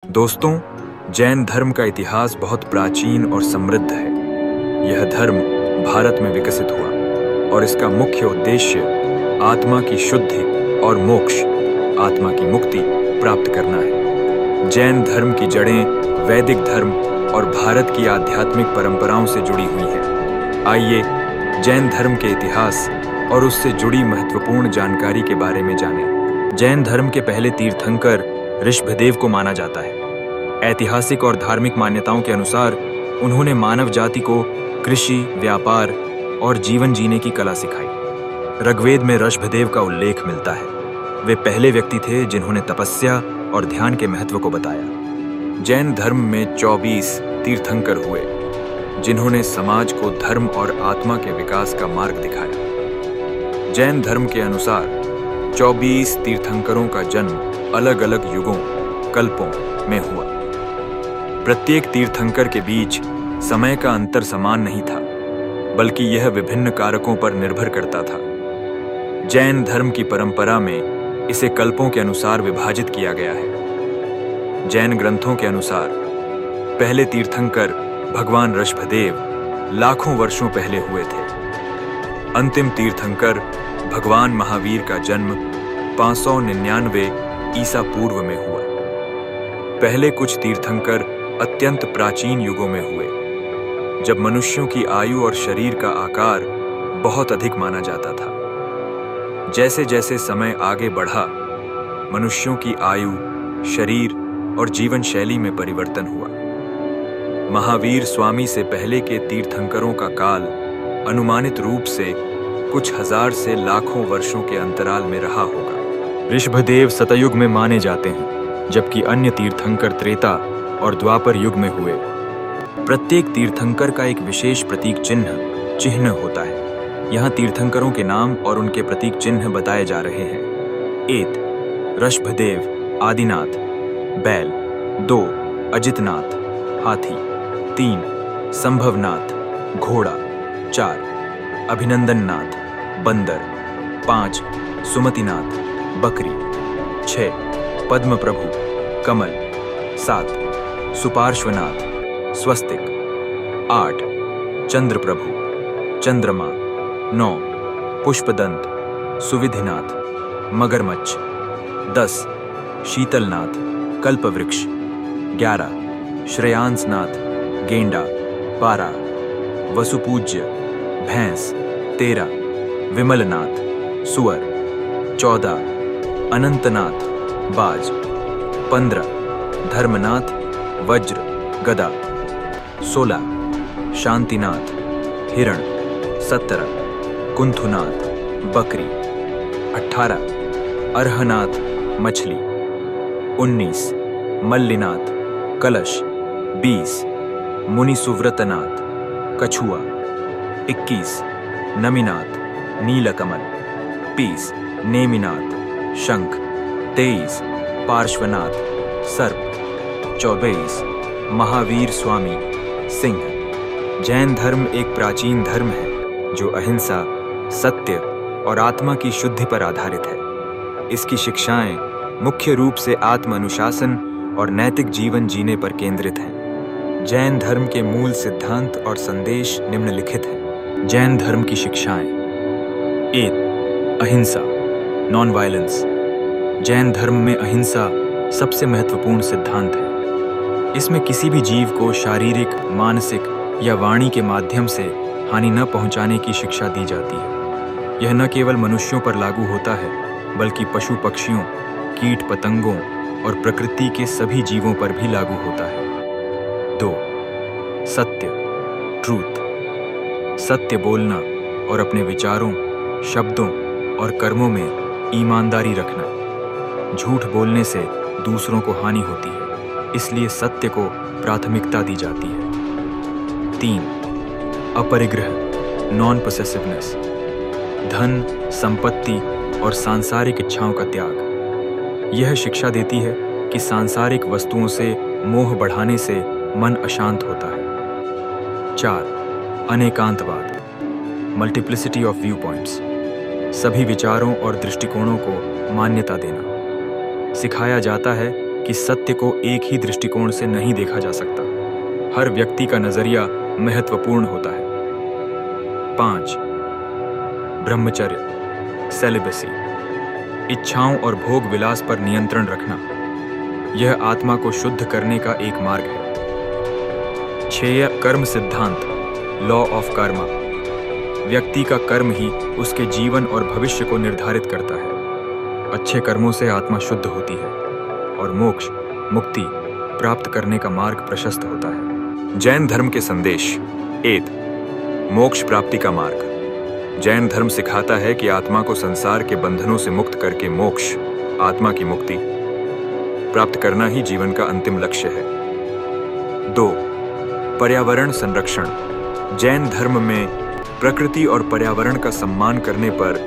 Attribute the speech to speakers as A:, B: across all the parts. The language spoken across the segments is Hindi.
A: दोस्तों, जैन धर्म का इतिहास बहुत प्राचीन और समृद्ध है। यह धर्म भारत में विकसित हुआ और इसका मुख्य उद्देश्य आत्मा की शुद्धि और मोक्ष, आत्मा की मुक्ति प्राप्त करना है। जैन धर्म की जड़ें वैदिक धर्म और भारत की आध्यात्मिक परंपराओं से जुड़ी हुई हैं। आइए जैन धर्म के इतिहास और उससे जुड़ी महत्वपूर्ण जानकारी के बारे में जानें। जैन धर्म के पहले तीर्थंकर ऋषभदेव को माना जाता है। ऐतिहासिक और धार्मिक मान्यताओं के अनुसार उन्होंने मानव जाति को कृषि, व्यापार और जीवन जीने की कला सिखाई। ऋग्वेद में ऋषभदेव का उल्लेख मिलता है। वे पहले व्यक्ति थे जिन्होंने तपस्या और ध्यान के महत्व को बताया। जैन धर्म में 24 तीर्थंकर हुए, जिन्होंने समाज को धर्म और आत्मा के विकास का मार्ग दिखाया। जैन धर्म के अनुसार 24 तीर्थंकरों का जन्म अलग अलग युगों, कल्पों में हुआ। प्रत्येक तीर्थंकर के बीच समय का अंतर समान नहीं था, बल्कि यह विभिन्न कारकों पर निर्भर करता था। जैन धर्म की परंपरा में इसे कल्पों के अनुसार विभाजित किया गया है। जैन ग्रंथों के अनुसार पहले तीर्थंकर भगवान ऋषभदेव लाखों वर्षों पहले हुए थे। अंतिम तीर्थंकर भगवान महावीर का जन्म 599 ईसा पूर्व में हुआ। पहले कुछ तीर्थंकर अत्यंत प्राचीन युगों में हुए, जब मनुष्यों की आयु और शरीर का आकार बहुत अधिक माना जाता था। जैसे जैसे समय आगे बढ़ा, मनुष्यों की आयु, शरीर और जीवन शैली में परिवर्तन हुआ। महावीर स्वामी से पहले के तीर्थंकरों का काल अनुमानित रूप से कुछ हजार से लाखों वर्षों के अंतराल में रहा होगा। ऋषभदेव सतयुग में माने जाते हैं, जबकि अन्य तीर्थंकर त्रेता और द्वापर युग में हुए। प्रत्येक तीर्थंकर का एक विशेष प्रतीक चिन्ह होता है। यहाँ तीर्थंकरों के नाम और उनके प्रतीक चिन्ह बताए जा रहे हैं। 1 ऋषभदेव आदिनाथ, बैल। 2 अजितनाथ, हाथी। 3 संभवनाथ, घोड़ा। 4 अभिनंदननाथ, बंदर। 5 सुमतिनाथ, बकरी। 6 पद्मप्रभु, कमल। 7 सुपार्श्वनाथ, स्वस्तिक। 8 चंद्रप्रभु, चंद्रमा। 9 पुष्पदंत, सुविधिनाथ, मगरमच्छ। 10 शीतलनाथ, कल्पवृक्ष। 11 श्रेयांसनाथ, गेंडा। 12 वसुपूज्य, भैंस। 13 विमलनाथ, सुअर। 14 अनंतनाथ, बाज। 15 धर्मनाथ, वज्र, गदा। 16 शांतिनाथ, हिरण। 17 कुंथुनाथ, बकरी। 18 अर्हनाथ, मछली। 19 मल्लिनाथ, कलश। 20 मुनिसुव्रतनाथ, कछुआ। 21 नमिनाथ, नीलकमल। 20 नेमिनाथ, शंख। 23 पार्श्वनाथ, सर्प। 24 महावीर स्वामी, सिंह। जैन धर्म एक प्राचीन धर्म है जो अहिंसा, सत्य और आत्मा की शुद्धि पर आधारित है। इसकी शिक्षाएं मुख्य रूप से आत्म अनुशासन और नैतिक जीवन जीने पर केंद्रित हैं। जैन धर्म के मूल सिद्धांत और संदेश निम्नलिखित हैं। जैन धर्म की शिक्षाएं। 1 अहिंसा, नॉन वायलेंस। जैन धर्म में अहिंसा सबसे महत्वपूर्ण सिद्धांत है। इसमें किसी भी जीव को शारीरिक, मानसिक या वाणी के माध्यम से हानि न पहुंचाने की शिक्षा दी जाती है। यह न केवल मनुष्यों पर लागू होता है, बल्कि पशु पक्षियों, कीट पतंगों और प्रकृति के सभी जीवों पर भी लागू होता है। 2 सत्य, ट्रूथ। सत्य बोलना और अपने विचारों, शब्दों और कर्मों में ईमानदारी रखना। झूठ बोलने से दूसरों को हानि होती है, इसलिए सत्य को प्राथमिकता दी जाती है। 3 अपरिग्रह, नॉन पोसेसिवनेस। धन, संपत्ति और सांसारिक इच्छाओं का त्याग। यह शिक्षा देती है कि सांसारिक वस्तुओं से मोह बढ़ाने से मन अशांत होता है। 4 अनेकांतवाद, मल्टीप्लिसिटी ऑफ व्यू पॉइंट्स। सभी विचारों और दृष्टिकोणों को मान्यता देना। सिखाया जाता है कि सत्य को एक ही दृष्टिकोण से नहीं देखा जा सकता। हर व्यक्ति का नजरिया महत्वपूर्ण होता है। 5. ब्रह्मचर्य, सेलिबेसी, इच्छाओं और भोग विलास पर नियंत्रण रखना। यह आत्मा को शुद्ध करने का एक मार्ग है। 6. कर्म सिद्धांत, लॉ ऑफ कर्मा। व्यक्ति का कर्म ही उसके जीवन और भविष्य को निर्धारित करता है। अच्छे कर्मों से आत्मा शुद्ध होती है और मोक्ष, मुक्ति प्राप्त करने का मार्ग प्रशस्त होता है। जैन धर्म के संदेश। 8. मोक्ष प्राप्ति का मार्ग। जैन धर्म सिखाता है कि आत्मा को संसार के बंधनों से मुक्त करके मोक्ष, आत्मा की मुक्ति प्राप्त करना ही जीवन का अंतिम लक्ष्य है। 2. पर्यावरण संरक्षण। जैन धर्म में प्रकृति और पर्यावरण का सम्मान करने पर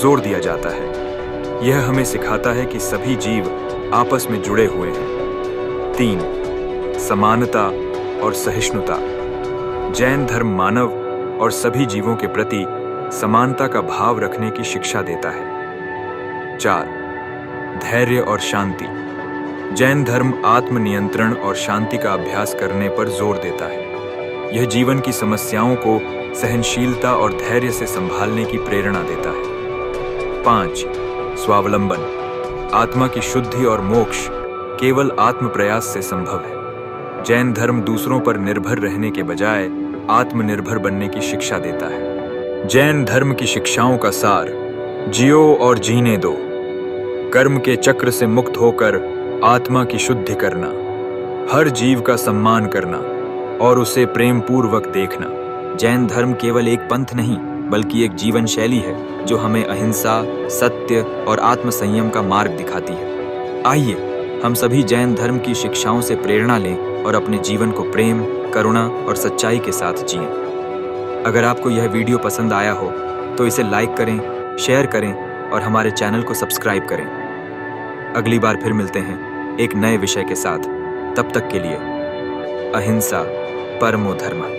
A: जोर दिया जाता है। यह हमें सिखाता है कि सभी जीव आपस में जुड़े हुए हैं। 3. समानता और सहिष्णुता। जैन धर्म मानव और सभी जीवों के प्रति समानता का भाव रखने की शिक्षा देता है। 4. धैर्य और शांति। जैन धर्म आत्मनियंत्रण और शांति का अभ्यास करने पर जोर देता है। यह जीवन की समस्याओं को सहनशीलता और धैर्य से संभालने की प्रेरणा देता है। 5. स्वावलंबन। आत्मा की शुद्धि और मोक्ष केवल आत्म प्रयास से संभव है। जैन धर्म दूसरों पर निर्भर रहने के बजाय आत्मनिर्भर बनने की शिक्षा देता है। जैन धर्म की शिक्षाओं का सार: जियो और जीने दो। कर्म के चक्र से मुक्त होकर आत्मा की शुद्धि करना, हर जीव का सम्मान करना और उसे प्रेम पूर्वक देखना।
B: जैन धर्म केवल एक पंथ नहीं बल्कि एक जीवन शैली है जो हमें अहिंसा, सत्य और आत्मसंयम का मार्ग दिखाती है। आइए हम सभी जैन धर्म की शिक्षाओं से प्रेरणा लें और अपने जीवन को प्रेम, करुणा और सच्चाई के साथ जिएं। अगर आपको यह वीडियो पसंद आया हो तो इसे लाइक करें, शेयर करें और हमारे चैनल को सब्सक्राइब करें। अगली बार फिर मिलते हैं एक नए विषय के साथ। तब तक के लिए अहिंसा परमो धर्मः।